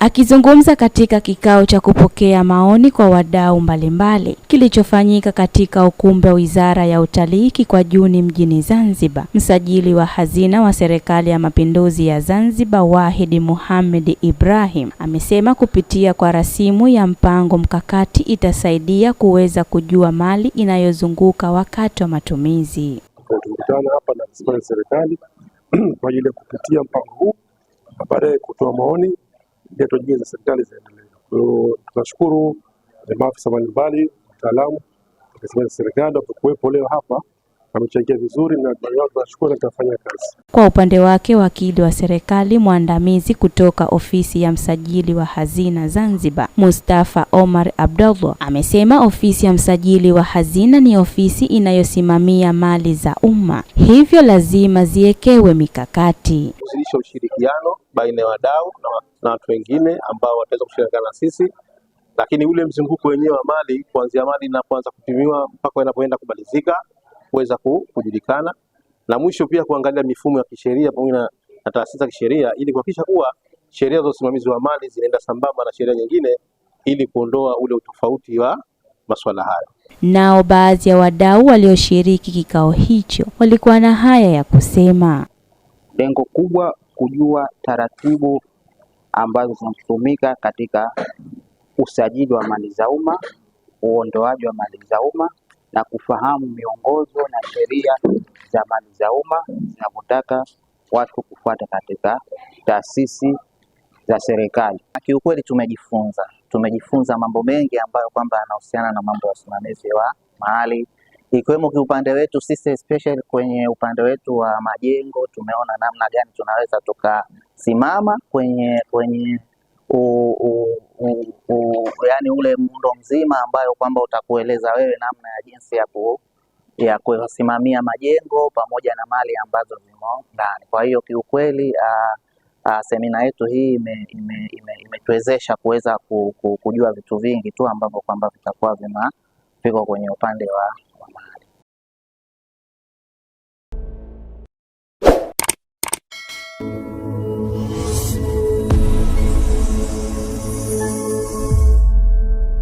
Akizungumza katika kikao cha kupokea maoni kwa wadau mbalimbali kilichofanyika katika ukumbi wa Wizara ya Utalii Kikwajuni mjini Zanzibar, msajili wa hazina wa Serikali ya Mapinduzi ya Zanzibar Wahid Mohamed Ibrahim amesema kupitia kwa rasimu ya mpango mkakati itasaidia kuweza kujua mali inayozunguka wakati wa matumizi. Tumekutana hapa na rasimu ya serikali kwa ajili ya kupitia mpango huu na baadaye kutoa maoni ili tujue za serikali ziendelee. Tunashukuru maafisa mbalimbali, wataalamu wa serikali kuwepo leo hapa, wamechangia vizuri na tunashukuru na tutafanya kazi. Kwa upande wake, wakili wa serikali mwandamizi kutoka ofisi ya msajili wa hazina Zanzibar, Mustafa Omar Abdullah, amesema ofisi ya msajili wa hazina ni ofisi inayosimamia mali za umma, hivyo lazima ziekewe mikakati. Kuzidisha ushirikiano baina ya wadau na watu wengine ambao wataweza kushirikiana na sisi, lakini ule mzunguko wenyewe wa mali kuanzia mali inapoanza kupimiwa mpaka inapoenda kumalizika kuweza kujulikana, na mwisho pia kuangalia mifumo ya kisheria pamoja na taasisi za kisheria ili kuhakikisha kuwa sheria za usimamizi wa mali zinaenda sambamba na sheria nyingine ili kuondoa ule utofauti wa masuala hayo. Nao baadhi ya wadau walioshiriki kikao hicho walikuwa na haya ya kusema. Lengo kubwa kujua taratibu ambazo zinatumika katika usajili wa mali za umma, uondoaji wa mali za umma na kufahamu miongozo na sheria za mali za umma zinazotaka watu kufuata katika taasisi za serikali. Kiukweli tumejifunza mambo mengi ambayo kwamba yanahusiana na mambo ya usimamizi wa mali, ikiwemo kiupande wetu sisi especially kwenye upande wetu wa majengo. Tumeona namna gani tunaweza tukasimama kwenye yani ule muundo mzima ambayo kwamba utakueleza wewe namna ya jinsi ya kusimamia majengo pamoja na mali ambazo zimo ndani. Kwa hiyo kiukweli semina yetu hii imetuwezesha kuweza kujua vitu vingi tu ambavyo kwamba vitakuwa viko kwenye upande wa